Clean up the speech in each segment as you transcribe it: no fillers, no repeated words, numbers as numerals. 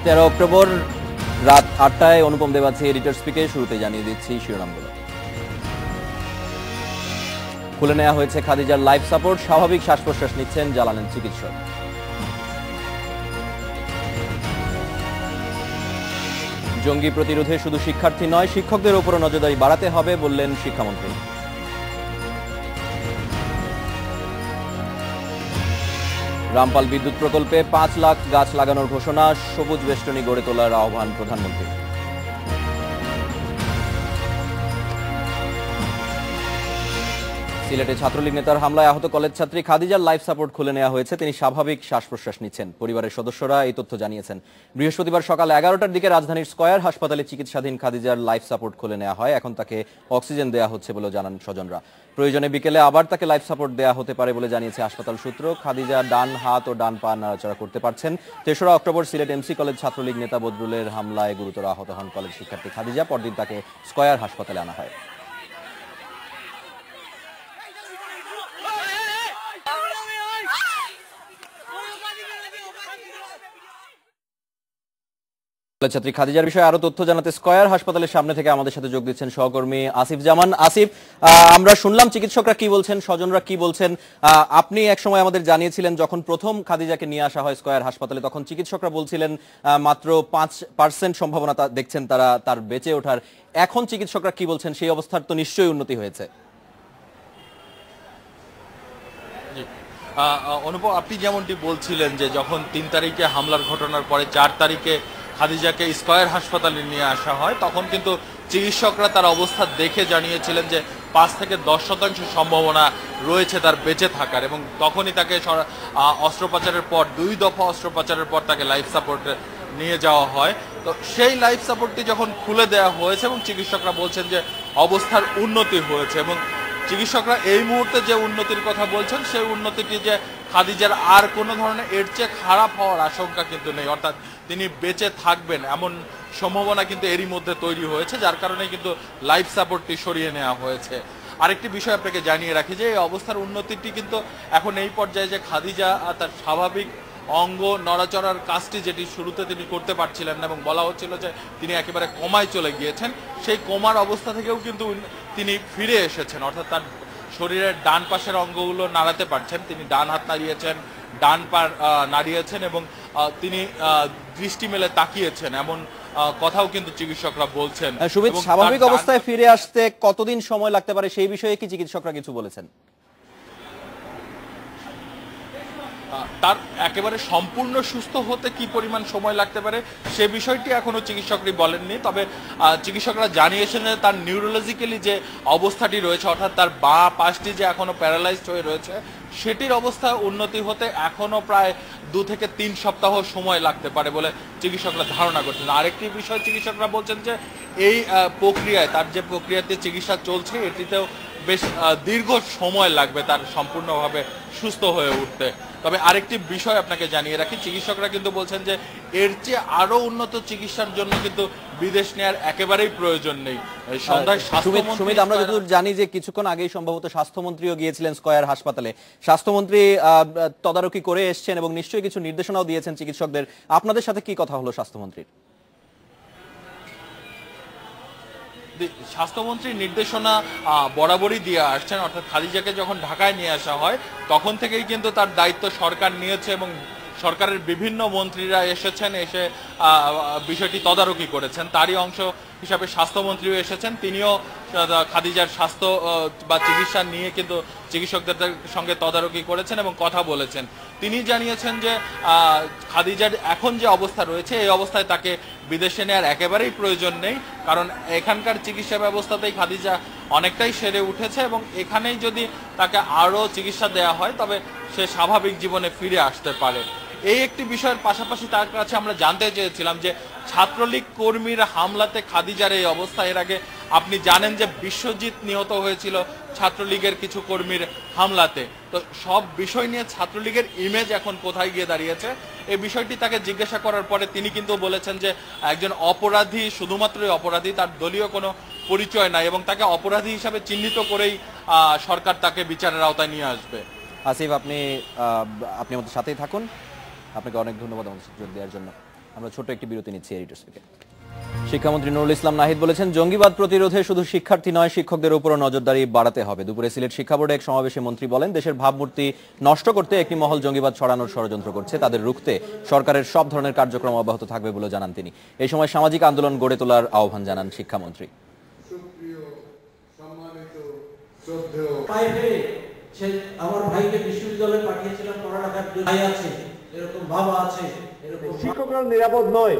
13 October রাত 8টায় অনুপম দেব আছে editor স্পিকে। শুরুতে জানিয়ে দিচ্ছি শিরোনামগুলো। খুলে নেওয়া হয়েছে খাদিজার লাইফ সাপোর্ট, স্বাভাবিক শ্বাস প্রশ্বাস নিচ্ছেন, জানালেন চিকিৎসক। জঙ্গি প্রতিরোধে শুধু শিক্ষার্থী নয়, শিক্ষকদের উপরও নজরদারি বাড়াতে হবে বললেন শিক্ষামন্ত্রী। রামপাল বিদ্যুৎ প্রকল্পে 5 লাখ গাছ লাগানোর ঘোষণা, সবুজ বেষ্টনী গড়ে তোলার আহ্বান প্রধানমন্ত্রী। সিলেটে ছাত্রলীগ নেতার হামলায় আহত কলেজ ছাত্রী খাদিজার লাইফ সাপোর্ট খুলে নেওয়া হয়েছে। তিনি স্বাভাবিক শ্বাস প্রশ্বাস নিচ্ছেন। পরিবারের সদস্যরা এই তথ্য জানিয়েছেন। বৃহস্পতিবার সকাল 11টার দিকে রাজধানীর স্কয়ার হাসপাতালে চিকিৎসাধীন খাদিজার লাইফ সাপোর্ট খুলে নেওয়া হয়। এখন তাকে অক্সিজেন দেওয়া হচ্ছে বলে জানান স্বজনরা। প্রয়োজনে বিকেলে আবার তাকে লাইফ সাপোর্ট দেওয়া হতে পারে বলে জানিয়েছে হাসপাতাল সূত্র। খাদিজা ডান হাত ও ডান পা নাড়াচাড়া করতে পারছেন। 3রা October Sylhet MC college Chhatra League নেতা বদরুলের হামলায় গুরুতর আহত হন কলেজ শিক্ষার্থী খাদিজা। পরদিন তাকে স্কয়ার হাসপাতালে আনা হয়। ছাত্রী খাদিজার বিষয়ে আরো তথ্য জানাতে স্কয়ার হাসপাতালের সামনে থেকে আমাদের সাথে যোগ দিচ্ছেন সহকর্মী আসিফ জামান। আসিফ, আমরা শুনলাম চিকিৎসকরা কি বলছেন, স্বজনরা কি বলছেন। আপনি এক সময় আমাদের জানিয়েছিলেন যখন প্রথম খাদিজাকে নিয়ে আসা হয় স্কয়ার হাসপাতালে, তখন চিকিৎসকরা বলছিলেন মাত্র 5% সম্ভাবনা দেখছেন তারা তার বেঁচে ওঠার। এখন চিকিৎসকরা কি বলছেন? সেই অবস্থার তো নিশ্চয়ই উন্নতি হয়েছে। অনুপম, আপনি যেমনটি বলছিলেন যে যখন 3 তারিখে হামলার ঘটনার পরে 4 তারিখে খাদিজাকে স্কয়ার হাসপাতালে নিয়ে আসা হয়, তখন কিন্তু চিকিৎসকরা তার অবস্থা দেখে জানিয়েছিলেন যে 5 থেকে 10% সম্ভাবনা রয়েছে তার বেঁচে থাকার, এবং তখনই তাকে অস্ত্রোপচারের পর 2 দফা অস্ত্রোপচারের পর তাকে লাইফ সাপোর্টে নিয়ে যাওয়া হয়। তো সেই লাইফ সাপোর্টটি যখন খুলে দেওয়া হয়েছে এবং চিকিৎসকরা বলছেন যে অবস্থার উন্নতি হয়েছে, এবং চিকিৎসকরা এই মুহূর্তে যে উন্নতির কথা বলছেন সেই উন্নতিটি যে খাদিজার আর কোনো ধরনের এর চেয়ে খারাপ হওয়ার আশঙ্কা কিন্তু নেই, অর্থাৎ তিনি বেঁচে থাকবেন এমন সম্ভাবনা কিন্তু এরই মধ্যে তৈরি হয়েছে, যার কারণে কিন্তু লাইফ সাপোর্টটি সরিয়ে নেওয়া হয়েছে। আরেকটি বিষয় আপনাকে জানিয়ে রাখি যে এই অবস্থার উন্নতিটি কিন্তু এখন এই পর্যায়ে যে খাদিজা তার স্বাভাবিক অঙ্গ নড়াচড়ার কাজটি যেটি শুরুতে তিনি করতে পারছিলেন না এবং বলা হচ্ছিল যে তিনি একেবারে কোমায় চলে গিয়েছেন, সেই কোমার অবস্থা থেকেও কিন্তু তিনি ফিরে এসেছেন, অর্থাৎ তার শরীরের ডান পাশের অঙ্গগুলো নাড়াতে পারছেন। তিনি ডান হাত নাড়িয়েছেন, ডান পা নাড়িয়েছেন এবং তিনি দৃষ্টি মেলে তাকিয়েছেন, এমন কথাও কিন্তু চিকিৎসকরা বলছেন। সুমিত, স্বাভাবিক অবস্থায় ফিরে আসতে কতদিন সময় লাগতে পারে সেই বিষয়ে কি চিকিৎসকরা কিছু বলেছেন? তার একেবারে সম্পূর্ণ সুস্থ হতে কি পরিমাণ সময় লাগতে পারে সে বিষয়টি এখনো চিকিৎসকরা বলেননি, তবে চিকিৎসকরা জানিয়েছেন যে তার নিউরোলজিক্যালি যে অবস্থাটি রয়েছে, অর্থাৎ তার বাঁ পাশটি যে এখনো প্যারালাইজড হয়ে রয়েছে, সেটির অবস্থা উন্নতি হতে এখনো প্রায় 2 থেকে 3 সপ্তাহ সময় লাগতে পারে বলে চিকিৎসকরা ধারণা করছেন। আরেকটি বিষয় চিকিৎসকরা বলছেন যে এই প্রক্রিয়ায়, তার যে প্রক্রিয়াতে চিকিৎসা চলছে, এটিতেও বেশ দীর্ঘ সময় লাগবে তার সম্পূর্ণভাবে সুস্থ হয়ে উঠতে। তবে আরেকটি বিষয় আপনাকে জানিয়ে রাখি, চিকিৎসকরা কিন্তু বলছেন যে এর চেয়ে আরো উন্নত চিকিৎসার জন্য কিন্তু বিদেশ নেওয়ার একেবারেই প্রয়োজন নেই। সন্ধ্যায় সুমিত, আমরা যতদূর জানি যে কিছুক্ষণ আগেই সম্ভবত স্বাস্থ্যমন্ত্রীও গিয়েছিলেন স্কয়ার হাসপাতালে। স্বাস্থ্যমন্ত্রী তদারকি করে এসছেন এবং নিশ্চয়ই কিছু নির্দেশনাও দিয়েছেন চিকিৎসকদের। আপনাদের সাথে কি কথা হলো স্বাস্থ্যমন্ত্রীর? স্বাস্থ্যমন্ত্রীর নির্দেশনা বরাবরই দিয়ে আসছেন, অর্থাৎ খাদিজাকে যখন ঢাকায় নিয়ে আসা হয় তখন থেকেই কিন্তু তার দায়িত্ব সরকার নিয়েছে এবং সরকারের বিভিন্ন মন্ত্রীরা এসেছেন, এসে বিষয়টি তদারকি করেছেন। তারই অংশ হিসাবে স্বাস্থ্যমন্ত্রীও এসেছেন, তিনিও খাদিজার স্বাস্থ্য বা চিকিৎসা নিয়ে কিন্তু চিকিৎসকদের সঙ্গে তদারকি করেছেন এবং কথা বলেছেন। তিনি জানিয়েছেন যে খাদিজার এখন যে অবস্থা রয়েছে এই অবস্থায় তাকে বিদেশে নেওয়ার একেবারেই প্রয়োজন নেই, কারণ এখানকার চিকিৎসা ব্যবস্থাতেই খাদিজা অনেকটাই সেরে উঠেছে এবং এখানেই যদি তাকে আরও চিকিৎসা দেওয়া হয় তবে সে স্বাভাবিক জীবনে ফিরে আসতে পারে। এই একটি বিষয়ের পাশাপাশি তার কাছে আমরা জানতে চেয়েছিলাম যে ছাত্রলীগ কর্মীর হামলাতে খাদিজার এই অবস্থা, এর আগে আপনি জানেন যে বিশ্বজিৎ নিহত হয়েছিল ছাত্রলীগের কিছু কর্মীর হামলাতে, তো সব বিষয় নিয়ে ছাত্রলীগের ইমেজ এখন কোথায় গিয়ে দাঁড়িয়েছে এই বিষয়টি তাকে জিজ্ঞাসা করার পরে তিনি কিন্তু বলেছেন যে একজন অপরাধী শুধুমাত্রই অপরাধী, তার দলীয় কোনো পরিচয় নাই এবং তাকে অপরাধী হিসাবে চিহ্নিত করেই সরকার তাকে বিচারের আওতায় নিয়ে আসবে। আসিফ, আপনি আমাদের সাথেই থাকুন। আপনাকে অনেক ধন্যবাদ আমাদের যোগ দেওয়ার জন্য। আমরা ছোট একটি বিরতি নিচ্ছি এডিটরস থেকে। শিক্ষামন্ত্রী নুরুল ইসলাম নাহিদ বলেছেন, জঙ্গিবাদ প্রতিরোধে শুধু শিক্ষার্থী নয়, শিক্ষকদের উপরও নজরদারি বাড়াতে হবে। দুপুরে সিলেট শিক্ষা বোর্ডে এক সমাবেশে মন্ত্রী বলেন, দেশের ভাবমূর্তি নষ্ট করতে একটি মহল জঙ্গিবাদ ছড়ানোর ষড়যন্ত্র করছে। তাদের রুখতে সরকারের সব ধরনের কার্যক্রম অব্যাহত থাকবে বলে জানান তিনি। এই সময় সামাজিক আন্দোলন গড়ে তোলার আহ্বান জানান শিক্ষামন্ত্রী। আমার ভাইকে বিশ্ববিদ্যালয়ে পাঠিয়েছিলাম পড়ালেখার জন্য, ভাই আছে, এরকম বাবা আছে, এরকম শিক্ষকরা নিরাপদ নয়,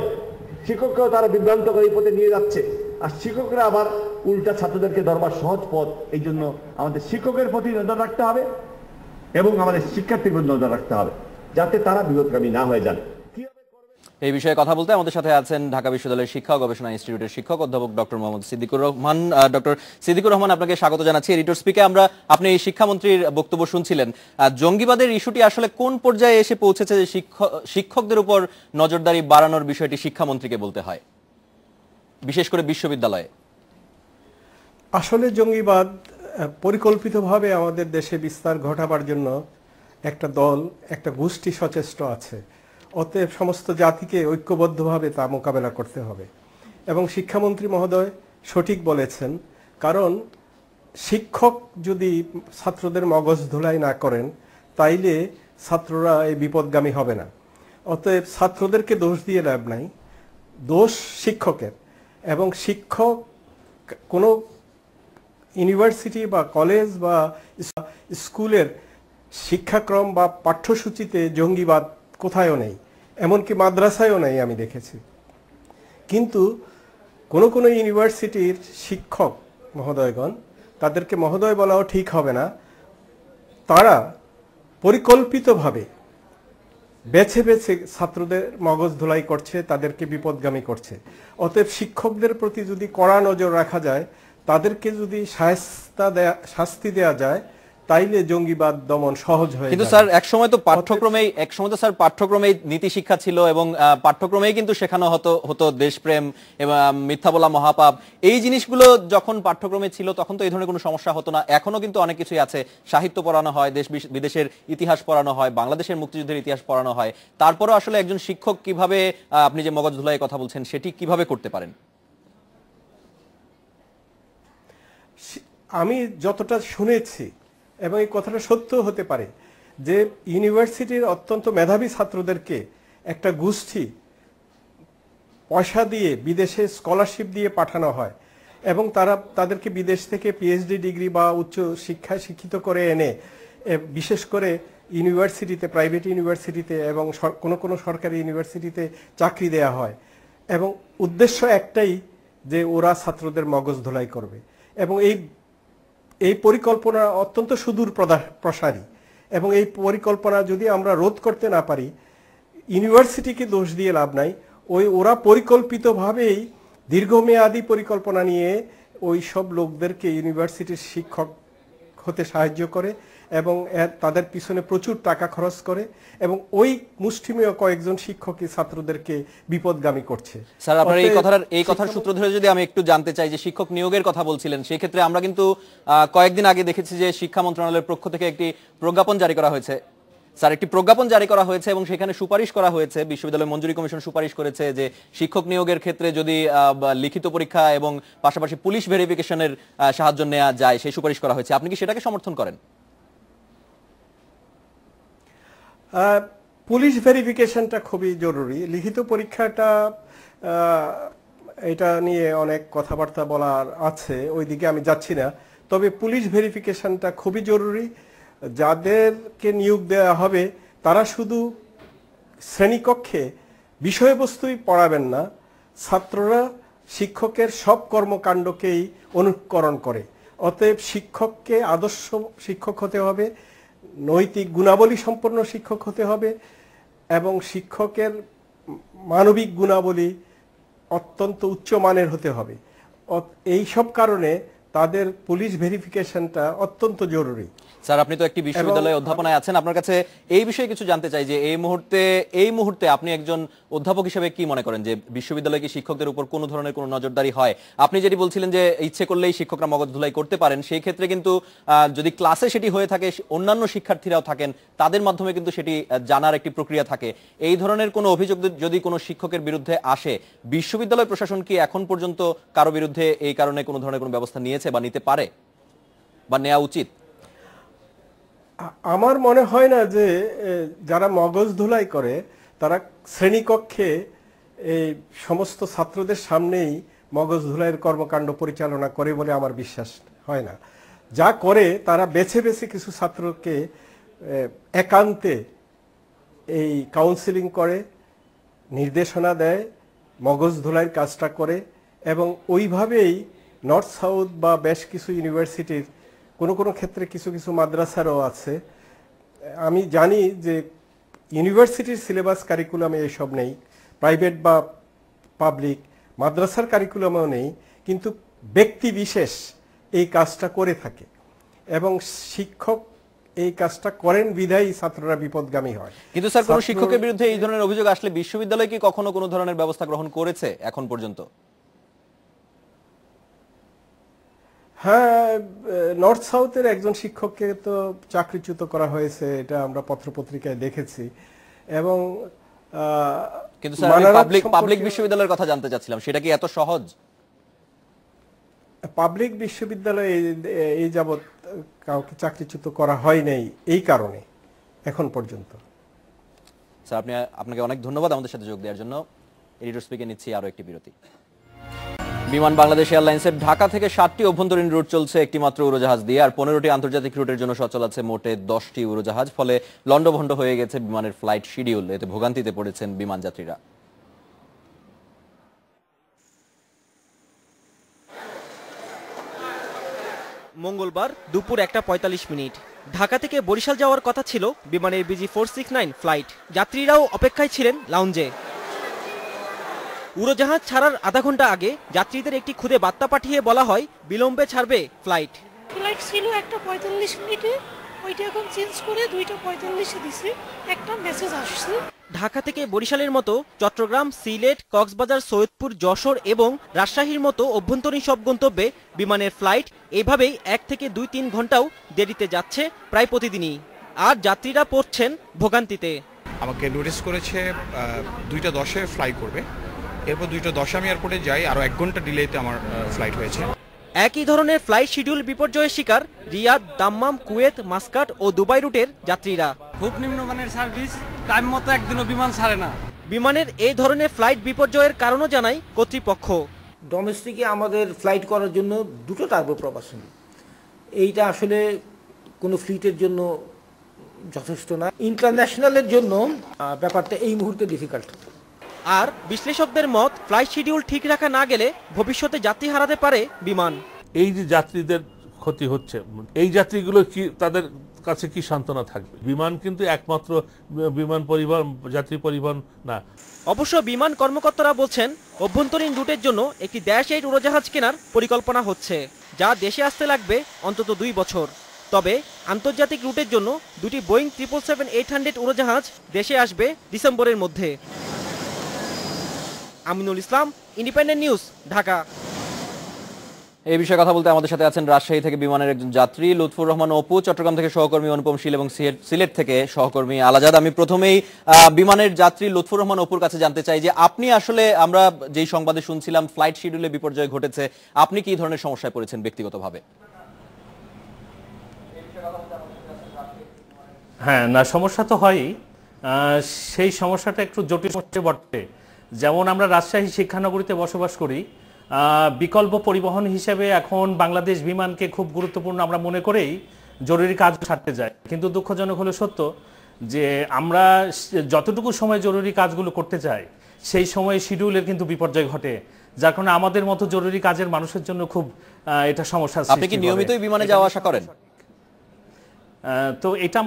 শিক্ষকরাও তারা বিভ্রান্তকর এই পথে নিয়ে যাচ্ছে, আর শিক্ষকরা আবার উল্টা ছাত্রদেরকে ধরবার সহজ পথ। এই জন্য আমাদের শিক্ষকের প্রতি নজর রাখতে হবে এবং আমাদের শিক্ষার্থীর প্রতি নজর রাখতে হবে, যাতে তারা বিপথগামী না হয়ে যান। এই বিষয়ে কথা বলতে আমাদের সাথে আছেন ঢাকা বিশ্ববিদ্যালয়ের শিক্ষা ও গবেষণা ইনস্টিটিউটের শিক্ষক অধ্যাপক ডক্টর মোহাম্মদ সিদ্দিকুর রহমান। ডক্টর সিদ্দিকুর রহমান, আপনাকে স্বাগত জানাচ্ছি এডিটর স্পিকে। আপনি শিক্ষামন্ত্রীর বক্তব্য শুনছিলেন। জঙ্গিবাদের ইস্যুটি আসলে কোন পর্যায়ে এসে পৌঁছেছে যে শিক্ষকদের উপর নজরদারি বাড়ানোর বিষয়টি শিক্ষামন্ত্রীকে বলতে হয়, বিশেষ করে বিশ্ববিদ্যালয়ে? আসলে জঙ্গিবাদ পরিকল্পিতভাবে আমাদের দেশে বিস্তার ঘটাবার জন্য একটা দল, একটা গোষ্ঠী সচেষ্ট আছে। অতএব সমস্ত জাতিকে ঐক্যবদ্ধভাবে তা মোকাবেলা করতে হবে। এবং শিক্ষামন্ত্রী মহোদয় সঠিক বলেছেন, কারণ শিক্ষক যদি ছাত্রদের মগজ ধুলাই না করেন, তাইলে ছাত্ররা এই বিপদগামী হবে না। অতএব ছাত্রদেরকে দোষ দিয়ে লাভ নাই, দোষ শিক্ষকের। এবং শিক্ষক কোনো ইউনিভার্সিটি বা কলেজ বা স্কুলের শিক্ষাক্রম বা পাঠ্যসূচিতে জঙ্গিবাদ কোথায়ও নেই, এমনকি মাদ্রাসায়ও নেই আমি দেখেছি। কিন্তু কোনো কোনো ইউনিভার্সিটির শিক্ষক মহোদয়গণ, তাদেরকে মহোদয় বলাও ঠিক হবে না, তারা পরিকল্পিতভাবে বেছে বেছে ছাত্রদের মগজ ধোলাই করছে, তাদেরকে বিপদগামী করছে। অতএব শিক্ষকদের প্রতি যদি কড়া নজর রাখা যায়, তাদেরকে যদি শাস্তি দেয়া যায়, তাইলে জঙ্গিবাদ দমন সহজ হয়ে। কিন্তু স্যার একসময় তো পাঠ্যক্রমেই নীতি শিক্ষা ছিল এবং পাঠ্যক্রমেই কিন্তু শেখানো হতো দেশপ্রেম এবং মিথ্যা বলা মহাপাপ। এই জিনিসগুলো যখন পাঠ্যক্রমে ছিল তখন তো এই ধরনের কোনো সমস্যা হতো না। এখনো কিন্তু অনেক কিছুই আছে, সাহিত্য পড়ানো হয়, দেশ বিদেশের ইতিহাস পড়ানো হয়, বাংলাদেশের মুক্তিযুদ্ধের ইতিহাস পড়ানো হয়। তারপরও আসলে একজন শিক্ষক কিভাবে, আপনি যে মগজ ধুলাই কথা বলছেন, সেটি কিভাবে করতে পারেন? আমি যতটা শুনেছি, এবং এই কথাটা সত্য হতে পারে, যে ইউনিভার্সিটির অত্যন্ত মেধাবী ছাত্রদেরকে একটা গোষ্ঠী পয়সা দিয়ে বিদেশে স্কলারশিপ দিয়ে পাঠানো হয় এবং তাদেরকে বিদেশ থেকে পিএইচডি ডিগ্রি বা উচ্চ শিক্ষায় শিক্ষিত করে এনে বিশেষ করে ইউনিভার্সিটিতে, প্রাইভেট ইউনিভার্সিটিতে এবং কোনো কোনো সরকারি ইউনিভার্সিটিতে চাকরি দেয়া হয়। এবং উদ্দেশ্য একটাই, যে ওরা ছাত্রদের মগজ ধোলাই করবে। এবং এই পরিকল্পনা অত্যন্ত সুদূর প্রসারী। এবং এই পরিকল্পনা যদি আমরা রোধ করতে না পারি, ইউনিভার্সিটিকে দোষ দিয়ে লাভ নাই। ওরা পরিকল্পিতভাবেই দীর্ঘমেয়াদী পরিকল্পনা নিয়ে ওই সব লোকদেরকে ইউনিভার্সিটির শিক্ষক হতে সাহায্য করে এবং তাদের পিছনে প্রচুর টাকা খরচ করে এবং ওই মুষ্টিমেয় কয়েকজন শিক্ষকই ছাত্রদেরকে বিপদগামী করছে। স্যার, আপনার এই কথার সূত্র ধরে যদি আমি একটু জানতে চাই, যে শিক্ষক নিয়োগের কথা বলছিলেন, সেই ক্ষেত্রে আমরা কিন্তু কয়েকদিন আগে দেখেছি যে শিক্ষা মন্ত্রণালয়ের পক্ষ থেকে একটি প্রজ্ঞাপন জারি করা হয়েছে। স্যার, একটি প্রজ্ঞাপন জারি করা হয়েছে এবং সেখানে সুপারিশ করা হয়েছে, বিশ্ববিদ্যালয় মঞ্জুরি কমিশন সুপারিশ করেছে যে শিক্ষক নিয়োগের ক্ষেত্রে যদি লিখিত পরীক্ষা এবং পাশাপাশি পুলিশ ভেরিফিকেশনের সাহায্য নেওয়া যায়, সেই সুপারিশ করা হয়েছে। আপনি কি সেটাকে সমর্থন করেন? পুলিশ ভেরিফিকেশনটা খুবই জরুরি। লিখিত পরীক্ষাটা, এটা নিয়ে অনেক কথাবার্তা বলার আছে, ওইদিকে আমি যাচ্ছি না। তবে পুলিশ ভেরিফিকেশনটা খুবই জরুরি। যাদেরকে নিয়োগ দেওয়া হবে তারা শুধু শ্রেণীকক্ষে বিষয়বস্তুই পড়াবেন না, ছাত্ররা শিক্ষকের সব কর্মকাণ্ডকেই অনুকরণ করে। অতএব শিক্ষককে আদর্শ শিক্ষক হতে হবে, নৈতিক গুণাবলী সম্পন্ন শিক্ষক হতে হবে এবং শিক্ষকের মানবিক গুণাবলী অত্যন্ত উচ্চমানের হতে হবে। এই সব কারণে তাদের পুলিশ ভেরিফিকেশনটা অত্যন্ত জরুরি। স্যার, আপনি তো একটি বিশ্ববিদ্যালয়ে অধ্যাপনায় আছেন, আপনার কাছে এই বিষয়ে কিছু জানতে চাই যে এই মুহূর্তে আপনি একজন অধ্যাপক হিসেবে কি মনে করেন যে বিশ্ববিদ্যালয়ে কি শিক্ষকদের উপর কোনো ধরনের কোনো নজরদারি হয়? আপনি যেটি বলছিলেন যে ইচ্ছে করলেই শিক্ষকরা মগজ ধুলাই করতে পারেন, সেই ক্ষেত্রে কিন্তু যদি ক্লাসে সেটি হয়ে থাকে, অন্যান্য শিক্ষার্থীরাও থাকেন, তাদের মাধ্যমে কিন্তু সেটি জানার একটি প্রক্রিয়া থাকে। এই ধরনের কোনো অভিযোগ যদি কোনো শিক্ষকের বিরুদ্ধে আসে, বিশ্ববিদ্যালয় প্রশাসন কি এখন পর্যন্ত কারো বিরুদ্ধে এই কারণে কোনো ধরনের কোনো ব্যবস্থা নিয়েছে বা নিতে পারে বা নেওয়া উচিত? আমার মনে হয় না যে যারা মগজ ধুলাই করে তারা শ্রেণীকক্ষে এই সমস্ত ছাত্রদের সামনেই মগজ ধুলাইয়ের কর্মকাণ্ড পরিচালনা করে বলে আমার বিশ্বাস হয় না। যা করে তারা বেছে বেছে কিছু ছাত্রকে একান্তে এই কাউন্সিলিং করে, নির্দেশনা দেয়, মগজ ধুলাইয়ের কাজটা করে, এবং ওইভাবেই নর্থ সাউথ বা বেশ কিছু ইউনিভার্সিটির কোনো কোনো ক্ষেত্রে কিছু কিছু মাদ্রাসারও আছে। আমি জানি যে ইউনিভার্সিটির সিলেবাস কারিকুলামে এইসব নেই, প্রাইভেট বা পাবলিক মাদ্রাসার কারিকুলামেও নেই, কিন্তু ব্যক্তি বিশেষ এই কাজটা করে থাকে এবং শিক্ষক এই কাজটা করেন বিধায় ছাত্ররা বিপদগামী হয়। কিন্তু স্যার, কোনো শিক্ষকের বিরুদ্ধে এই ধরনের অভিযোগ আসলে বিশ্ববিদ্যালয় কি কখনো কোনো ধরনের ব্যবস্থা গ্রহণ করেছে এখন পর্যন্ত? হ্যাঁ, নর্থ সাউথের একজন শিক্ষককে তো চাকরিচ্যুত করা হয়েছে, এটা আমরা পত্রপত্রিকায় দেখেছি। এবং কিন্তু স্যার, পাবলিক বিশ্ববিদ্যালয়ের কথা জানতে চাচ্ছিলাম, সেটা কি এত সহজ? পাবলিক বিশ্ববিদ্যালয়ে এই যাবৎ কাউকে চাকরিচ্যুত করা হয় নাই এই কারণে এখন পর্যন্ত। স্যার, আপনাকে অনেক ধন্যবাদ আমাদের সাথে যোগ দেওয়ার জন্য। এডিটর স্পিকে নিচ্ছি আরো একটি বিরতি। বিমান বাংলাদেশ এয়ারলাইন্সের ঢাকা থেকে 7টি অভ্যন্তরীণ রুট চলছে একটি মাত্র উড়োজাহাজ দিয়ে, আর 15টি আন্তর্জাতিক রুটের জন্য সচল আছে মোটে 10টি উড়োজাহাজ। ফলে লন্ডভন্ড হয়ে গেছে বিমানের ফ্লাইট শিডিউল। এতে ভোগান্তিতে পড়েছেন বিমান যাত্রীরা। মঙ্গলবার দুপুর 1:45 ঢাকা থেকে বরিশাল যাওয়ার কথা ছিল বিমানের BG469 ফ্লাইট। যাত্রীরাও অপেক্ষায় ছিলেন লাউঞ্জে। উড়োজাহাজ ছাড়ার আধা ঘন্টা আগে যাত্রীদের একটি খুদে বার্তা পাঠিয়ে বলা হয় বিলম্বে ছাড়বে ফ্লাইট। ফ্লাইট ছিল 1:45, ওইটা এখন চেঞ্জ করে 2:45 দিছে, একটা মেসেজ আসছে। ঢাকা থেকে বরিশালের মতো চট্টগ্রাম, সিলেট, কক্সবাজার, সৈয়দপুর, যশোর এবং রাজশাহীর মতো অভ্যন্তরীণ সব গন্তব্যে বিমানের ফ্লাইট এইভাবেই 1 থেকে 2-3 ঘন্টাও দেরিতে যাচ্ছে প্রায় প্রতিদিনই। আর যাত্রীরা পড়ছেন ভোগান্তিতে। আমাকে নোটিস করেছে 2:10-এ ফ্লাই করবে, এরপর 2:10 আমি এয়ারপোর্টে যাই, আরও 1 ঘন্টা ডিলেতে আমার ফ্লাইট হয়েছে। একই ধরনের ফ্লাইট শিডিউল বিপর্যয়ের শিকার রিয়াদ, দাম্মাম, কুয়েত, মাস্কাট ও দুবাই রুটের যাত্রীরা। খুব নিম্নমানের সার্ভিস, টাইম মতো একদিনও বিমান ছাড়ে না। বিমানের এই ধরনের ফ্লাইট বিপর্যয়ের কারণও জানায় কর্তৃপক্ষ। ডোমেস্টিকে আমাদের ফ্লাইট করার জন্য 2টো টার্বোপ্রপ আসেনি, এইটা আসলে কোনো ফ্লিটের জন্য যথেষ্ট না। ইন্টারন্যাশনালের জন্য ব্যাপারটা এই মুহূর্তে ডিফিকাল্ট। আর বিশ্লেষকদের মত, ফ্লাইট শিডিউল ঠিক রাখা না গেলে ভবিষ্যতে যাত্রী হারাতে পারে বিমান। এই যে যাত্রীদের ক্ষতি হচ্ছে, এই যাত্রীগুলো কি তাদের কাছে কি সান্ত্বনা থাকবে? বিমান কিন্তু একমাত্র বিমান পরিবহন, যাত্রী পরিবহন না। অবশ্য বিমান কর্মকর্তারা বলছেন অভ্যন্তরীণ রুটের জন্য একটি -8 উড়োজাহাজ কেনার পরিকল্পনা হচ্ছে, যা দেশে আসতে লাগবে অন্তত 2 বছর। তবে আন্তর্জাতিক রুটের জন্য 2টি বোয়িং 777-800 উড়োজাহাজ দেশে আসবে ডিসেম্বরের মধ্যে। Aminul Islam, independent news, Dhaka. এই বিষয়ে কথা বলতে আমাদের সাথে আছেন রাজশাহী থেকে বিমানের একজন যাত্রী লুৎফুর রহমান অপু, চট্টগ্রাম থেকে সহকর্মী অনুপম শীল এবং সিলেট থেকে সহকর্মী আলাজাদ। আমি প্রথমেই বিমানের যাত্রী লুৎফুর রহমান অপুর কাছে জানতে চাই যে আপনি আসলে, আমরা যেই সংবাদে শুনছিলাম ফ্লাইট শিডিউলে বিপর্যয় ঘটেছে, আপনি কি ধরনের সমস্যায় পড়েছেন ব্যক্তিগতভাবে? হ্যাঁ, না, সমস্যা তো হয়ই। সেই সমস্যাটা একটু জটিল হচ্ছে বটে। যেমন আমরা রাজশাহী শিক্ষানগরীতে বসবাস করি, বিকল্প পরিবহন হিসেবে এখন বাংলাদেশ বিমানকে খুব গুরুত্বপূর্ণ আমরা মনে করেই জরুরি কাজ ছাড়তে যাই। কিন্তু দুঃখজনক হলো সত্য যে আমরা যতটুকু সময় জরুরি কাজগুলো করতে চাই, সেই সময় শিডিউলের কিন্তু বিপর্যয় ঘটে, যার কারণে আমাদের মতো জরুরি কাজের মানুষের জন্য খুব এটা সমস্যা। আপনি কি নিয়মিতই বিমানে যাওয়া আসা করেন? তো এটা,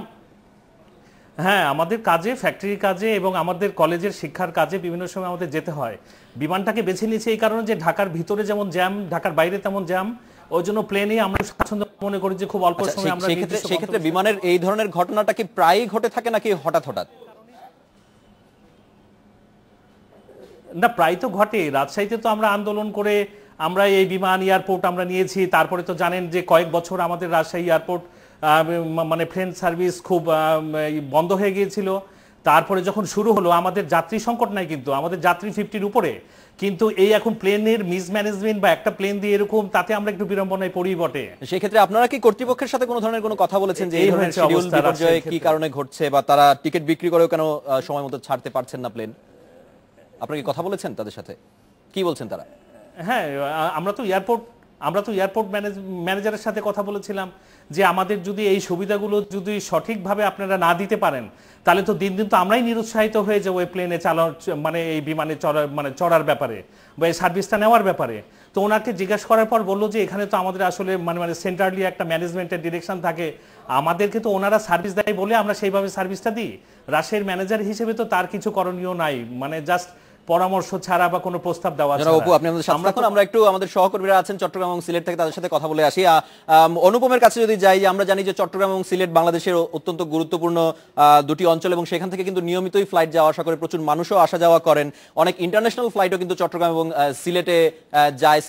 হ্যাঁ, আমাদের কাজে, ফ্যাক্টরির কাজে এবং আমাদের কলেজের শিক্ষার কাজে বিভিন্ন সময় আমাদের যেতে হয়। বিমানটাকে বেছে নিয়েছি এই কারণে যে ঢাকার ভিতরে যেমন জ্যাম, ঢাকার বাইরে তেমন জ্যাম, ওই জন্য প্লেনে আমরা স্বাচ্ছন্দ্য মনে করি যে খুব অল্প সময় আমরা সেক্ষেত্রে বিমানের এই ধরনের ঘটনাটা কি প্রায়ই ঘটে থাকে নাকি হঠাৎ হঠাৎ? না, প্রায় তো ঘটে। রাজশাহীতে তো আমরা আন্দোলন করে আমরা এই বিমান এয়ারপোর্ট আমরা নিয়েছি। তারপরে তো জানেন যে কয়েক বছর আমাদের রাজশাহী এয়ারপোর্ট মানে ফ্রেন্ড সার্ভিস খুব বন্ধ হয়ে গিয়েছিল। তারপরে যখন শুরু হলো, আমাদের যাত্রী সংকট নাই, কিন্তু আমাদের যাত্রী 50-র উপরে, কিন্তু এই এখন প্লেনের মিসম্যানেজমেন্ট বা একটা প্লেন দিয়ে এরকম, তাতে আমরা একটু বিড়ম্বনায় পড়ি বটে। সেই ক্ষেত্রে আপনারা কি কর্তৃপক্ষের সাথে কোনো ধরনের কোনো কথা বলেছেন যে এই ধরনের শিডিউল বিপর্যয় কি কারণে ঘটছে, বা তারা টিকিট বিক্রি করেও কেন সময় মতো ছাড়তে পারছেন না প্লেন? আপনারা কি কথা বলেছেন তাদের সাথে? কি বলছেন তারা? হ্যাঁ, আমরা তো এয়ারপোর্ট ম্যানেজারের সাথে কথা বলেছিলাম যে আমাদের যদি এই সুবিধাগুলো যদি সঠিকভাবে আপনারা না দিতে পারেন, তাহলে তো দিন দিন তো আমরাই নিরুৎসাহিত হয়ে যাবো এই প্লেনে মানে এই বিমানে চড়ার ব্যাপারে বা এই সার্ভিসটা নেওয়ার ব্যাপারে। তো ওনাকে জিজ্ঞাসা করার পর বললো যে এখানে তো আমাদের আসলে মানে সেন্ট্রালি একটা ম্যানেজমেন্টের ডিরেকশন থাকে, আমাদেরকে তো ওনারা সার্ভিস দেয় বলে আমরা সেইভাবে সার্ভিসটা দিই। রাজশাহীর ম্যানেজার হিসেবে তো তার কিছু করণীয় নাই, মানে জাস্ট পরামর্শ ছাড়া বা কোনো প্রস্তাব দেওয়া ছাড়া। অপু, আপনি আমাদের সাথে থাকুন, আমরা একটু আমাদের সহকর্মীরা আছেন চট্টগ্রাম এবং সিলেট থেকে, তাদের সাথে কথা বলে আসি। অনুপমের কাছে যদি যাই, যে আমরা জানি যে চট্টগ্রাম এবং সিলেট বাংলাদেশের অত্যন্ত গুরুত্বপূর্ণ দুটি অঞ্চল, এবং সেখান থেকে কিন্তু নিয়মিতই ফ্লাইট যাওয়া আসা করে, প্রচুর মানুষও আসা যাওয়া করেন, অনেক ইন্টারন্যাশনাল ফ্লাইটও কিন্তু চট্টগ্রাম এবং সিলেটে যায়,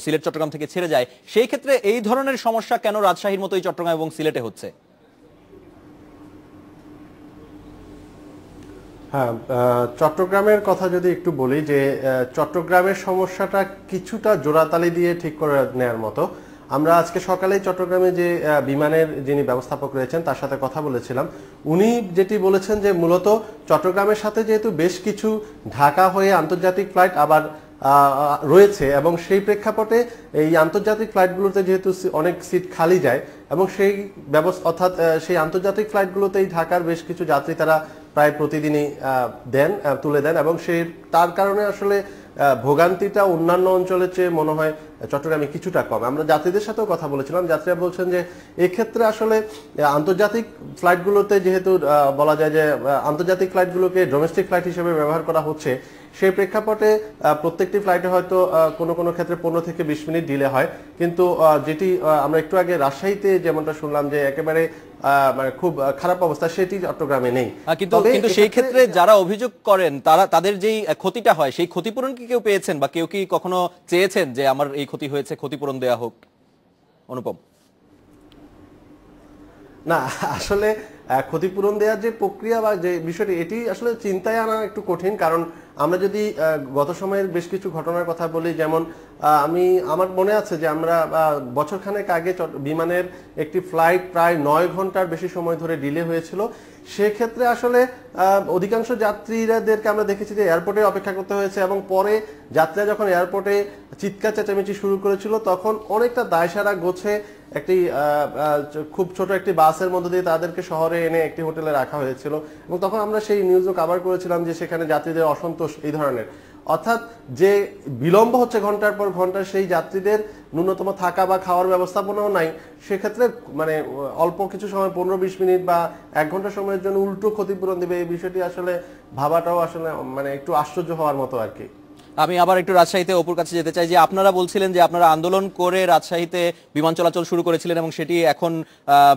সিলেট চট্টগ্রাম থেকে ছেড়ে যায়। সেই ক্ষেত্রে এই ধরনের সমস্যা কেন রাজশাহীর মতোই চট্টগ্রাম এবং সিলেটে হচ্ছে? হ্যাঁ, চট্টগ্রামের কথা যদি একটু বলি, যে চট্টগ্রামের সমস্যাটা কিছুটা জোড়াতালি দিয়ে ঠিক করে নেওয়ার মতো। আমরা আজকে সকালেই চট্টগ্রামে যে বিমানের যিনি ব্যবস্থাপক রয়েছেন তার সাথে কথা বলেছিলাম। উনি যেটি বলেছেন যে মূলত চট্টগ্রামের সাথে যেহেতু বেশ কিছু ঢাকা হয়ে আন্তর্জাতিক ফ্লাইট আবার রয়েছে, এবং সেই প্রেক্ষাপটে এই আন্তর্জাতিক ফ্লাইটগুলোতে যেহেতু অনেক সিট খালি যায়, এবং সেই ব্যবস্থা অর্থাৎ সেই আন্তর্জাতিক ফ্লাইটগুলোতেই ঢাকার বেশ কিছু যাত্রী তারা প্রায় প্রতিদিনই তুলে দেন, এবং তার কারণে আসলে ভোগান্তিটা অন্যান্য অঞ্চলের চেয়ে মনে হয় চট্টগ্রামে কিছুটা কম। আমরা যাত্রীদের সাথেও কথা বলেছিলাম, যাত্রীরা বলছেন যে এক্ষেত্রে আসলে আন্তর্জাতিক ফ্লাইটগুলোতে যেহেতু বলা যায় যে আন্তর্জাতিক ফ্লাইটগুলোকে ডোমেস্টিক ফ্লাইট হিসেবে ব্যবহার করা হচ্ছে, সেই প্রেক্ষাপটে প্রত্যেকটি ফ্লাইটে হয়তো কোনো কোনো ক্ষেত্রে 15 থেকে 20 মিনিট ডিলে হয়। কিন্তু যেটি আমরা একটু আগে রাজশাহীতে যেমনটা শুনলাম যে একেবারে মানে খুব খারাপ অবস্থা, সেটি চট্টগ্রামে নেই। কিন্তু সেই ক্ষেত্রে যারা অভিযোগ করেন তাদের যেই ক্ষতিটা হয়, সেই ক্ষতিপূরণ কি কেউ পেয়েছেন, বা কেউ কি কখনো চেয়েছেন যে আমার এই ক্ষতি হয়েছে, ক্ষতিপূরণ দেয়া হোক? অনুপম? না, আসলে ক্ষতিপূরণ দেওয়ার যে প্রক্রিয়া বা যে বিষয়টি, এটি আসলে চিন্তায় আনা একটু কঠিন। কারণ আমরা যদি গত সময়ের বেশ কিছু ঘটনার কথা বলি, যেমন আমার মনে আছে যে আমরা বছরখানেক আগে বিমানের একটি ফ্লাইট প্রায় 9 ঘন্টার বেশি সময় ধরে ডিলে হয়েছিল। সেক্ষেত্রে আসলে অধিকাংশ যাত্রীদেরকে আমরা দেখেছি যে এয়ারপোর্টে অপেক্ষা করতে হয়েছে, এবং পরে যাত্রীরা যখন এয়ারপোর্টে চিৎকার চেঁচামেচি শুরু করেছিল, তখন অনেকটা দায়সারা গোছে একটি খুব ছোট একটি বাসের মধ্যে দিয়ে তাদেরকে শহরে এনে একটি হোটেলে রাখা হয়েছিল, এবং তখন আমরা সেই নিউজও কভার করেছিলাম যে সেখানে যাত্রীদের অসন্তোষ এই ধরনের, অর্থাৎ যে বিলম্ব হচ্ছে ঘন্টার পর ঘন্টা, সেই যাত্রীদের ন্যূনতম থাকা বা খাওয়ার ব্যবস্থাপনাও নাই। সেক্ষেত্রে মানে অল্প কিছু সময় 15-20 মিনিট বা 1 ঘন্টা সময়ের জন্য উল্টো ক্ষতিপূরণ দেবে, এই বিষয়টি আসলে ভাবাটাও আসলে মানে একটু আশ্চর্য হওয়ার মতো আর কি। আমি আবার একটু রাজশাহীতে অপুর কাছে যেতে চাই, যে আপনারা বলছিলেন যে আপনারা আন্দোলন করে রাজশাহীতে বিমান চলাচল শুরু করেছিলেন, এবং সেটি এখন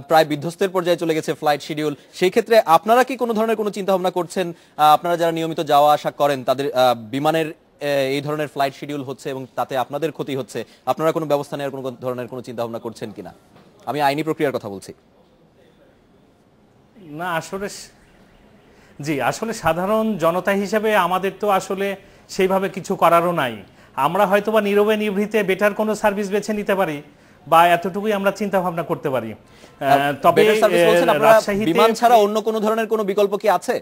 প্রায় বিধ্বস্তের পর্যায়ে চলে গেছে ফ্লাইট শিডিউল। সেই ক্ষেত্রে আপনারা কি কোনো ধরনের কোনো চিন্তা ভাবনা করছেন, আপনারা যারা নিয়মিত যাওয়া আসা করেন তাদের বিমানের এই ধরনের ফ্লাইট শিডিউল হচ্ছে এবং তাতে আপনাদের ক্ষতি হচ্ছে, আপনারা কোনো ব্যবস্থা নেওয়ার কোনো ধরনের কোনো চিন্তা ভাবনা করছেন কিনা? আমি আইনি প্রক্রিয়ার কথা বলছি। না, আসলে সাধারণ জনতা হিসেবে আমাদের তো আসলে সেইভাবে কিছু করারও নাই। আমরা হয়তোবা নীরবে নিভৃতে বেটার কোনো সার্ভিস বেছে নিতে পারি, বা এতটুকুই আমরা চিন্তা ভাবনা করতে পারি। তবে বিমান ছাড়া অন্য কোনো ধরনের কোনো বিকল্প কি আছে?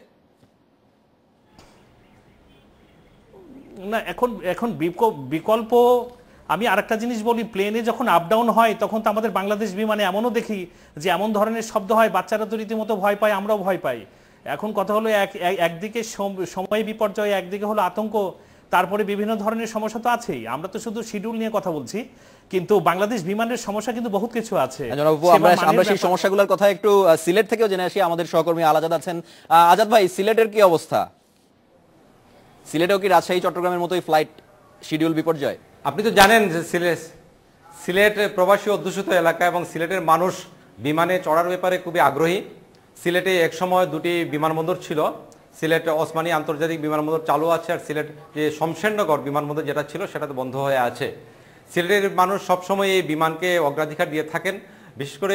না, এখন বিকল্প আমি আরেকটা জিনিস বলি, প্লেনে যখন আপ ডাউন হয় তখন তো আমাদের বাংলাদেশ বিমানে এমনও দেখি যে এমন ধরনের শব্দ হয়, বাচ্চারা তো রীতিমতো ভয় পায়, আমরাও ভয় পাই। এখন কথা হলো একদিকে সময় বিপর্যয়, একদিকে হলো আতঙ্ক, তারপরে বিভিন্ন ধরনের সমস্যা তো আছেই। আমরা তো শুধু শিডিউল নিয়ে কথা বলছি, কিন্তু বাংলাদেশ বিমানের সমস্যা কিন্তু বহুত কিছু আছে। আমরা সেই সমস্যাগুলোর কথা একটু সিলেট থেকেও জেনে আসি। আমাদের সহকর্মী আলাজাদ আছেন। আজাদ ভাই, সিলেটের কি অবস্থা? সিলেটেও কি রাজশাহী চট্টগ্রামের মতোই ফ্লাইট শিডিউল বিপর্যয়? আপনি তো জানেন যে সিলেট প্রবাসী অধ্যুষিত এলাকা এবং সিলেটের মানুষ বিমানে চড়ার ব্যাপারে খুবই আগ্রহী। সিলেটে একসময় দুটি বিমানবন্দর ছিল, সিলেট ওসমানী আন্তর্জাতিক বিমানবন্দর চালু আছে, আর সিলেট যে শমশেরনগর বিমানবন্দর যেটা ছিল সেটা তো বন্ধ হয়ে আছে। সিলেটের মানুষ সবসময় এই বিমানকে অগ্রাধিকার দিয়ে থাকেন, বিশেষ করে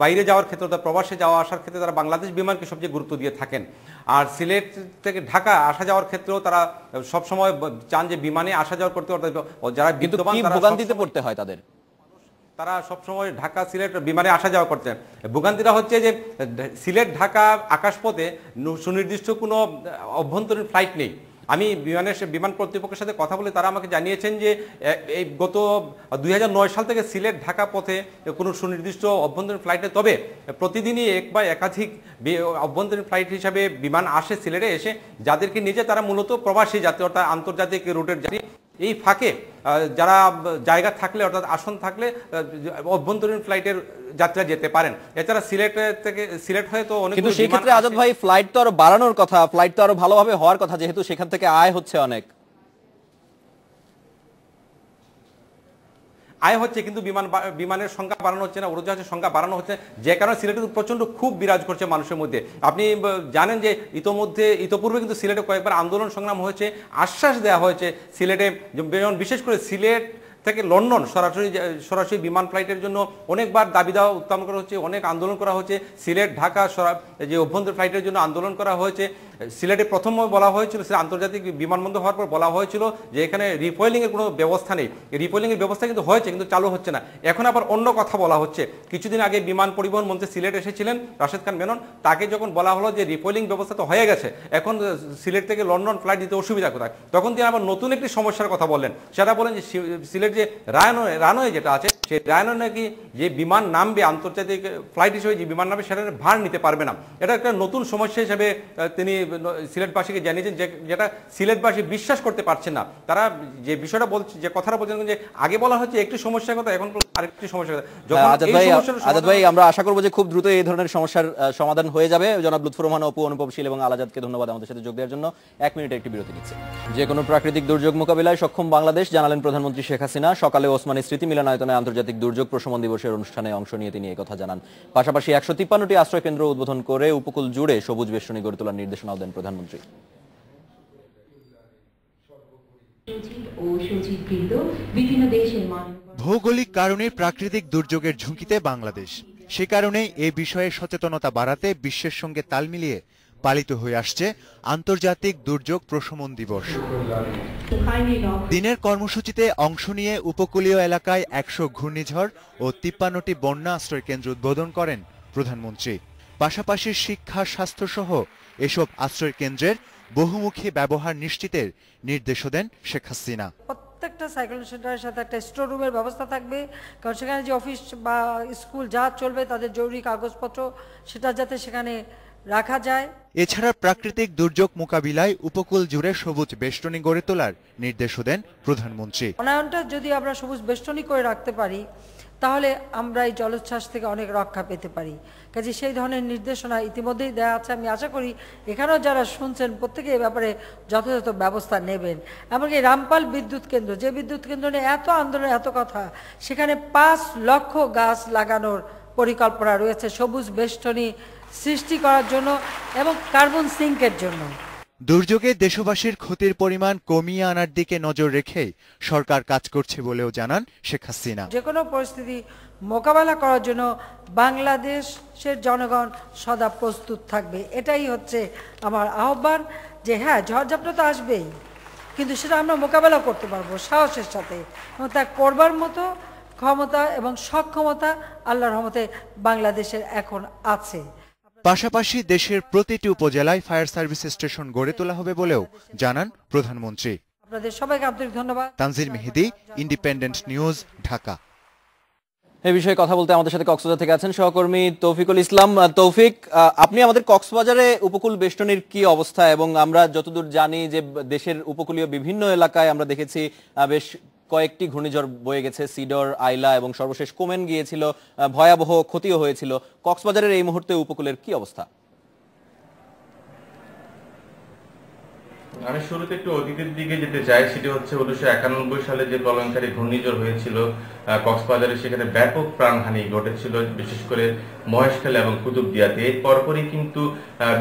বাইরে যাওয়ার ক্ষেত্রে, প্রবাসে যাওয়া আসার ক্ষেত্রে তারা বাংলাদেশ বিমানকে সবচেয়ে গুরুত্ব দিয়ে থাকেন। আর সিলেট থেকে ঢাকা আসা যাওয়ার ক্ষেত্রেও তারা সবসময় চান যে বিমানে আসা যাওয়ার করতে, যারা বিদ্যমান ভোগান্তিতে পড়তে হয় তারা সবসময় ঢাকা সিলেট বিমানে আসা যাওয়া করছেন। ভোগান্তিটা হচ্ছে যে সিলেট ঢাকা আকাশপথে সুনির্দিষ্ট কোনো অভ্যন্তরীণ ফ্লাইট নেই। আমি বিমান কর্তৃপক্ষের সাথে কথা বলে তারা আমাকে জানিয়েছেন যে এই গত 2009 সাল থেকে সিলেট ঢাকা পথে কোনো সুনির্দিষ্ট অভ্যন্তরীণ ফ্লাইট নেই, তবে প্রতিদিনই এক বা একাধিক অভ্যন্তরীণ ফ্লাইট হিসাবে বিমান আসে সিলেটে এসে, যাদেরকে নিজে তারা মূলত প্রবাসী যাত্রী অর্থাৎ আন্তর্জাতিক রুটের যাত্রী। এই ফাঁকে যারা জায়গা থাকলে অর্থাৎ আসন থাকলে অভ্যন্তরীণ ফ্লাইটের যাত্রা যেতে পারেন। এছাড়া সিলেট হয়ে তো অনেক, কিন্তু সেই ক্ষেত্রে আজাদ ভাই ফ্লাইট তো আরো বাড়ানোর কথা, ফ্লাইট তো আরো ভালোভাবে হওয়ার কথা, যেহেতু সেখান থেকে আয় হচ্ছে অনেক। আয় হচ্ছে কিন্তু বিমানের সংখ্যা বাড়ানো হচ্ছে না, উড়োজাহাজের সংখ্যা বাড়ানো হচ্ছে, যে কারণে সিলেটে প্রচন্ড খুব বিরাজ করছে মানুষের মধ্যে। আপনি জানেন যে ইতোপূর্বে কিন্তু সিলেটে কয়েকবার আন্দোলন সংগ্রাম হয়েছে, আশ্বাস দেওয়া হয়েছে সিলেটে, বিশেষ করে সিলেট থেকে লন্ডন সরাসরি বিমান ফ্লাইটের জন্য অনেকবার দাবি দেওয়া উত্থাপন করা হচ্ছে, অনেক আন্দোলন করা হচ্ছে। সিলেট ঢাকা যে অভ্যন্তরীণ ফ্লাইটের জন্য আন্দোলন করা হয়েছে। সিলেটে প্রথম বলা হয়েছিল, আন্তর্জাতিক বিমানবন্দর হওয়ার পর বলা হয়েছিল যে এখানে রিফয়েলিং এর কোনো ব্যবস্থা নেই। রিফয়েলিং এর ব্যবস্থা কিন্তু হয়েছে, কিন্তু চালু হচ্ছে না। এখন আবার অন্য কথা বলা হচ্ছে। কিছুদিন আগে বিমান পরিবহন মন্ত্রী সিলেট এসেছিলেন রাশেদ খান মেনন, তাকে যখন বলা হলো যে রিফয়েলিং ব্যবস্থা তো হয়ে গেছে, এখন সিলেট থেকে লন্ডন ফ্লাইট দিতে অসুবিধা কোথায়, তখন তিনি আবার নতুন একটি সমস্যার কথা বললেন। সেটা বলেন যে সিলেট যে রানওয়ে যেটা আছে, সেই রানওয়ে নাকি যে বিমান নামবে আন্তর্জাতিক ফ্লাইট হিসেবে যে বিমান নামবে সেটা ভার নিতে পারবে না। এটা একটা নতুন সমস্যা হিসেবে তিনি সিলেটবাসীকে জানিয়েছেন, যেটা সিলেটবাসী বিশ্বাস করতে পারছেন না। তারা যে বিষয়টা বলছে, যে কথাটা বলছেন যে আগে বলা হচ্ছে একটি সমস্যার কথা, এখন আরেকটি সমস্যার কথা। আজাদ ভাই, আমরা আশা করবো যে খুব দ্রুত এই ধরনের সমস্যার সমাধান হয়ে যাবে। জনাব লুৎফর রহমান অপু, অনুপমশীল এবং আলাজাদকে ধন্যবাদ আমাদের সাথে যোগ দেওয়ার জন্য। 1 মিনিটের একটি বিরতি নিচ্ছে। যে কোনো প্রাকৃতিক দুর্যোগ মোকাবিলায় সক্ষম বাংলাদেশ জানালেন প্রধানমন্ত্রী শেখ হাসিনা। সকালে ওসমানী স্মৃতি মিলনায়তনে আন্তর্জাতিক দুর্যোগ প্রশমন দিবসের অনুষ্ঠানে অংশ নিয়ে তিনি একথা জানান। পাশাপাশি 153টি আশ্রয় কেন্দ্র উদ্বোধন করে উপকূল জুড়ে সবুজ বেষ্টনী গড়ে তোলার নির্দেশনাও দেন প্রধানমন্ত্রী। ভৌগোলিক কারণে প্রাকৃতিক দুর্যোগের ঝুঁকিতে বাংলাদেশ, সে কারণে এ বিষয়ে সচেতনতা বাড়াতে বিশ্বের সঙ্গে তাল মিলিয়ে পালিত হয়ে আসছে আন্তর্জাতিক দুর্যোগ প্রশমন দিবস। দিনের কর্মসূচিতে অংশ নিয়ে উপকূলীয় এলাকায় 100 ঘূর্ণিঝড় ও 53টি বন্যা আশ্রয় কেন্দ্র উদ্বোধন করেন প্রধানমন্ত্রী। পাশাপাশি শিক্ষা, স্বাস্থ্যসহ এসব আশ্রয় কেন্দ্রের বহুমুখী ব্যবহার নিশ্চিতের নির্দেশও দেন শেখ হাসিনা। প্রত্যেকটা সাইক্লোন সেন্টারের সাথে একটা স্টোর রুমের ব্যবস্থা থাকবে, কারণ সেখানে যে অফিস বা স্কুল যা চলবে তাদের জরুরি কাগজপত্র সেটা যাতে সেখানে রাখা যায়। এছাড়া প্রাকৃতিক দুর্যোগ মোকাবিলায় উপকূল জুড়ে সবুজ বেষ্টনী গড়ে তোলার নির্দেশও দেন প্রধানমন্ত্রী। বনায়নটা যদি আমরা সবুজ বেষ্টনী করে রাখতে পারি তাহলে আমরা এই জলোচ্ছ্বাস থেকে অনেক রক্ষা পেতে পারি। কাজে সেই ধরনের নির্দেশনা ইতিমধ্যেই দেওয়া আছে। আমি আশা করি এখানেও যারা শুনছেন প্রত্যেকে এ ব্যাপারে যথাযথ ব্যবস্থা নেবেন। এমনকি রামপাল বিদ্যুৎ কেন্দ্র, যে বিদ্যুৎ কেন্দ্র নিয়ে এত আন্দোলন, এত কথা, সেখানে 5 লক্ষ গাছ লাগানোর পরিকল্পনা রয়েছে সবুজ বেষ্টনী সৃষ্টি করার জন্য এবং কার্বন সিঙ্কের জন্য। দুর্যোগে দেশবাসীর ক্ষতির পরিমাণ কমিয়ে আনার দিকে নজর রেখে সরকার কাজ করছে বলেও জানান শেখ হাসিনা। যে কোনো পরিস্থিতি মোকাবেলা করার জন্য বাংলাদেশের জনগণ সদা প্রস্তুত থাকবে। এটাই হচ্ছে আমার আহ্বান, যে হ্যাঁ ঝড়ঝাপটা তো আসবেই, কিন্তু সেটা আমরা মোকাবেলা করতে পারবো সাহসের সাথে, এবং তা করবার মতো ক্ষমতা এবং সক্ষমতা আল্লাহর রহমতে বাংলাদেশের এখন আছে। পাশাপাশি দেশের প্রতিটি উপজেলায় ফায়ার সার্ভিস স্টেশন গড়ে তোলা হবে বলেও জানান প্রধানমন্ত্রী। আপনাদের সবাইকে আন্তরিক ধন্যবাদ। তানজির মেহেদি, ইন্ডিপেন্ডেন্ট নিউজ, ঢাকা। এই বিষয়ে কথা বলতে আমাদের সাথে কক্সবাজার থেকে আছেন সহকর্মী তৌফিকুল ইসলাম। তৌফিক, আপনি আমাদের কক্সবাজারে উপকূল বেষ্টনীর কি অবস্থা? এবং আমরা যতদূর জানি যে দেশের উপকূলীয় বিভিন্ন এলাকায় আমরা দেখেছি বেশ কয়েকটি ঘূর্ণিঝড় বয়ে গেছে, সিডর, আইলা এবং সর্বশেষ কোমেন গিয়েছিল, ভয়াবহ ক্ষতিও হয়েছিল। কক্সবাজারের এই মুহূর্তে উপকূলের কি অবস্থা? আমি শুরুতে একটু অতীতের দিকে যেতে চাই। সেটা হচ্ছে 1991 সালে যে প্রলয়ঙ্কারী ঘূর্ণিঝড় হয়েছিল কক্সবাজারে, সেখানে ব্যাপক প্রাণহানি ঘটেছিল, বিশেষ করে মহেশখালী এবং কুতুবদিয়াতে। এর পরপরই কিন্তু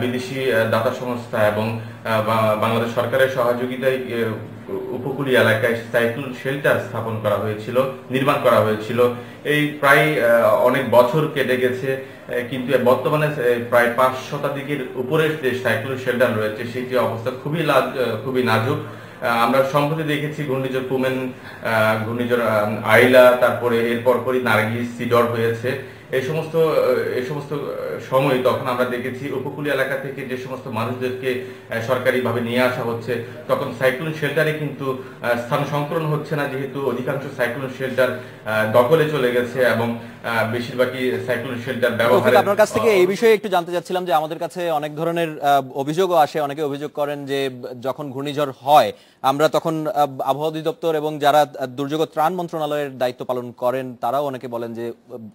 বিদেশি দাতা সংস্থা এবং বাংলাদেশ সরকারের সহযোগিতায় উপকূলীয় এলাকায় সাইক্লোন শেল্টার স্থাপন করা হয়েছিল, নির্মাণ করা হয়েছিল। এই প্রায় অনেক বছর কেটে গেছে, কিন্তু বর্তমানে প্রায় 5 শতাধিকের উপরে যে সাইক্লোন শেল্টার রয়েছে সেটি অবস্থা খুবই নাজুক। আমরা সম্প্রতি দেখেছি ঘূর্ণিঝড় পুমেন, ঘূর্ণিঝড় আইলা, তারপরে এর পরপরই নার্গিস, সিডর হয়েছে। এই সমস্ত সময় তখন আমরা দেখেছি উপকূলীয় এলাকা থেকে যে সমস্ত মানুষদেরকে সরকারিভাবে নিয়ে আসা হচ্ছে, তখন সাইক্লোন শেল্টারে কিন্তু স্থান সংকলন হচ্ছে না, যেহেতু অধিকাংশ সাইক্লোন শেল্টার দখলে চলে গেছে এবং বেশিরভাগই সাইক্লোন শেল্টার ব্যবহার। আপনার কাছ থেকে এই বিষয়ে একটু জানতে চাচ্ছিলাম যে আমাদের কাছে অনেক ধরনের অভিযোগও আসে, অনেকে অভিযোগ করেন যে যখন ঘূর্ণিঝড় হয় আমরা তখন আবহাওয়া অধিদপ্তর এবং যারা দুর্যোগ ত্রাণ মন্ত্রণালয়ের দায়িত্ব পালন করেন তারাও অনেকে বলেন যে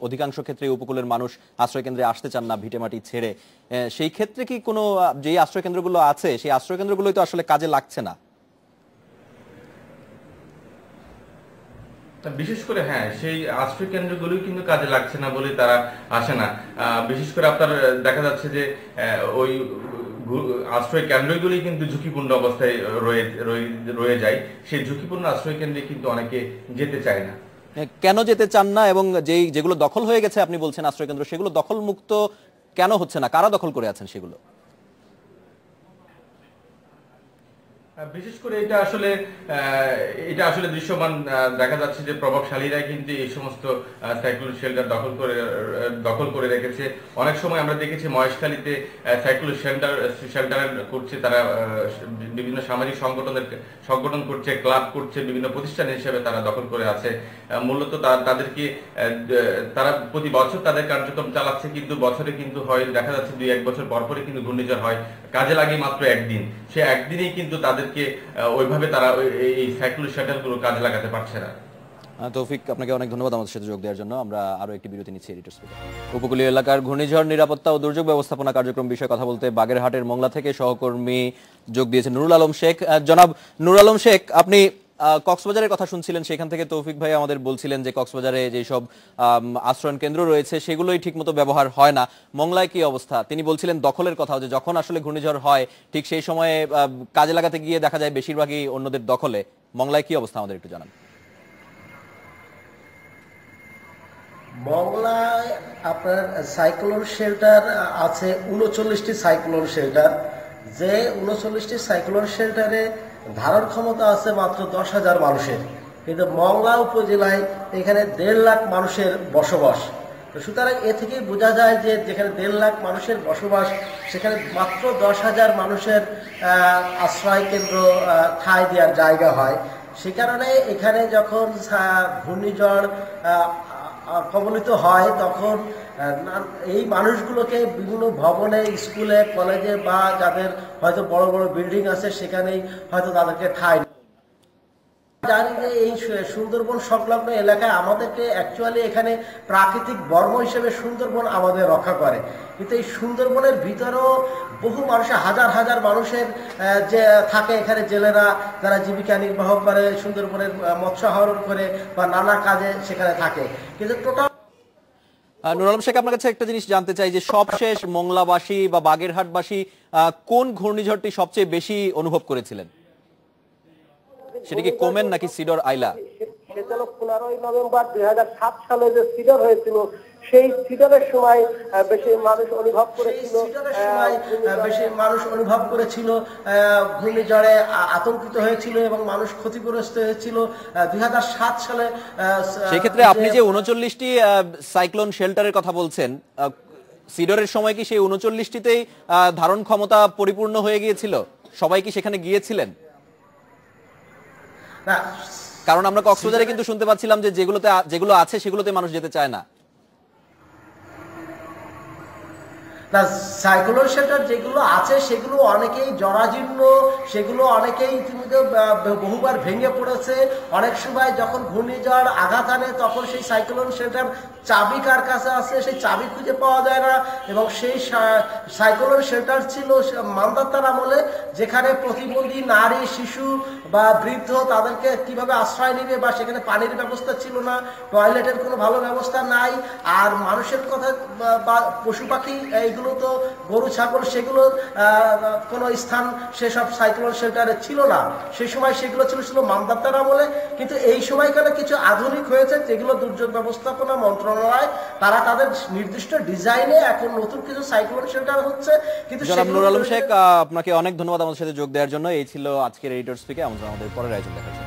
অধিকাংশ ক্ষেত্রে উপকূলের মানুষ আশ্রয় কেন্দ্রে আসতে চান না ভিটেমাটি ছেড়ে। সেই ক্ষেত্রে কি কোনো যে আশ্রয় কেন্দ্রগুলো আছে সেই আশ্রয় কেন্দ্রগুলোই তো আসলে কাজে লাগছে না? বিশেষ করে হ্যাঁ, সেই আশ্রয় কেন্দ্রগুলোই কিন্তু কাজে লাগছে না বলে তারা আসে না। বিশেষ করে আপনার দেখা যাচ্ছে যে ওই আশ্রয় কেন্দ্রগুলি কিন্তু ঝুঁকিপূর্ণ অবস্থায় রয়ে যায়। সেই ঝুঁকিপূর্ণ আশ্রয় কেন্দ্রে কিন্তু অনেকে যেতে চায় না। কেন যেতে চান না, এবং যেগুলো দখল হয়ে গেছে আপনি বলছেন আশ্রয় কেন্দ্র, সেগুলো দখল মুক্ত কেন হচ্ছে না? কারা দখল করে আছেন সেগুলো? বিশেষ করে এটা আসলে দৃশ্যমান দেখা যাচ্ছে যে প্রভাবশালীরা কিন্তু এই সমস্ত সাইক্লোন শেল্টার দখল করে রেখেছে। অনেক সময় আমরা দেখেছি মহেশখালীতে সাইক্লোন শেল্টার করছে, তারা বিভিন্ন সামাজিক সংগঠন করছে, ক্লাব করছে, বিভিন্ন প্রতিষ্ঠান হিসেবে তারা দখল করে আছে। মূলত তারা প্রতি বছর তাদের কার্যক্রম চালাচ্ছে, কিন্তু বছরে কিন্তু হয় দেখা যাচ্ছে 2-1 বছর পরপরই কিন্তু ঘূর্ণিঝড় হয়, কাজে লাগে মাত্র একদিন। সে একদিনেই কিন্তু তাদেরকে ওইভাবে তারা এই সাইক্লোন শেল্টারগুলো কাজে লাগাতে পারছে না। তৌফিক, আপনাকে অনেক ধন্যবাদ আমাদের সাথে যোগ দেওয়ার জন্য। আমরা আরো একটি বিরতি নিচ্ছি এডিটরস ব্রেকে। উপকূলীয় এলাকার ঘূর্ণিঝড় নিরাপত্তা ও দুর্যোগ ব্যবস্থাপনা কার্যক্রম বিষয়ে কথা বলতে বাগেরহাটের মোংলা থেকে সহকর্মী যোগ দিয়েছেন নুরুল আলম শেখ। জনাব নুরুল আলম শেখ, আপনি কক্সবাজারের কথা শুনছিলেন, সেখান থেকে তৌফিক ভাই আমাদের বলছিলেন যে কক্সবাজারে যেসব আশ্রয়ণ কেন্দ্র রয়েছে সেগুলোই ঠিকমতো ব্যবহার হয় না। মোংলায় কি অবস্থা? তিনি বলছিলেন দখলের কথা, যে যখন আসলে ঘূর্ণিঝড় হয় ঠিক সেই সময়ে কাজে লাগাতে গিয়ে দেখা যায় বেশিরভাগই অন্যদের দখলে। মোংলায় কি অবস্থা আমাদের একটু জানান। মংলায় আপনার সাইক্লোন শেল্টার আছে 39টি সাইক্লোন শেল্টার, যে 39টি সাইক্লোন শেল্টারে ধারণ ক্ষমতা আছে মাত্র 10,000 মানুষের, কিন্তু মংলা উপজেলায় এখানে 1.5 লাখ মানুষের বসবাস। তো সুতরাং এ থেকেই বোঝা যায় যে যেখানে 1.5 লাখ মানুষের বসবাস সেখানে মাত্র 10,000 মানুষের আশ্রয় কেন্দ্র ঠাঁই দেওয়ার জায়গা হয়। সে কারণে এখানে যখন ঘূর্ণিঝড় কবলিত হয় তখন এই মানুষগুলোকে বিভিন্ন ভবনে, স্কুলে, কলেজে বা যাদের হয়তো বড় বড় বিল্ডিং আছে সেখানেই হয়তো তাদেরকে ঠাঁই। জানি যে এই সুন্দরবন সংলগ্ন এলাকায় আমাদেরকে অ্যাকচুয়ালি এখানে প্রাকৃতিক বর্ম হিসেবে সুন্দরবন আমাদের রক্ষা করে, কিন্তু এই সুন্দরবনের ভিতরেও বহু মানুষের হাজার হাজার মানুষের যে থাকে এখানে, জেলেরা যারা জীবিকা নির্বাহ করে, সুন্দরবনের মৎস্য আহরণ করে বা নানা কাজে সেখানে থাকে। কিন্তু টোটাল নুরুল আলম শেখ, আপনার কাছে একটা জিনিস জানতে চাই যে সবশেষ মোংলাবাসী বা বাগেরহাটবাসী কোন ঘূর্ণিঝড়টি সবচেয়ে বেশি অনুভব করেছিলেন? সেটা কি কোমেন নাকি সিডর আইলা? সেটা হলো 15ই নভেম্বর 2007 সালে যে সিডর হয়েছিল, সেই সিডরের সময় বেশি মানুষ অনুভব করেছিল, ঘূর্ণিঝড়ে আতঙ্কিত হয়েছিল এবং মানুষ ক্ষতিগ্রস্ত হয়েছিল 2007 সালে। সেই ক্ষেত্রে আপনি যে 39টি সাইক্লোন শেল্টারের কথা বলছেন, সিডরের সময় কি সেই 39টিতেই ধারণ ক্ষমতা পরিপূর্ণ হয়ে গিয়েছিল? সবাই কি সেখানে গিয়েছিলেন? কারণ আমরা কক্সবাজারে কিন্তু শুনতে পাচ্ছিলাম যে যেগুলো আছে সেগুলোতে মানুষ যেতে চায় না। না, সাইক্লোন শেল্টার যেগুলো আছে সেগুলো অনেকেই জরাজীর্ণ, সেগুলো অনেকেই ইতিমধ্যে বহুবার ভেঙে পড়েছে। অনেক সময় যখন ঘূর্ণিঝড় আঘাত আনে তখন সেই সাইক্লোন শেল্টার চাবি কার কাছে আছে সেই চাবি খুঁজে পাওয়া যায় না। এবং সেই সাইক্লোন শেল্টার ছিল মান্দাতার আমলে, যেখানে প্রতিবন্ধী নারী, শিশু বা বৃদ্ধ তাদেরকে কিভাবে আশ্রয় নেবে, বা সেখানে পানির ব্যবস্থা ছিল না, টয়লেটের কোনো ভালো ব্যবস্থা নাই। আর মানুষের কথা বা পশু পাখি এইগুলো তো গরু ছাগল, সেগুলো কোনো স্থান সেসব সাইক্লোন শেল্টারে ছিল না। সেই সময় সেগুলো ছিল মান্দাতার আমলে। কিন্তু এই সময়কালে কিছু আধুনিক হয়েছে, যেগুলো দুর্যোগ ব্যবস্থাপনা মন্ত্রণালয় তারা তাদের নির্দিষ্ট ডিজাইনে এখন নতুন কিছু সাইক্লোন শেল্টার হচ্ছে। কিন্তু জনাব নুর আলম শেখ, আপনাকে অনেক ধন্যবাদ আমাদের সাথে যোগ দেওয়ার জন্য। এই ছিল আজকের এডিটর স্পিকে। আমাদের পরের আয়োজন দেখার জন্য।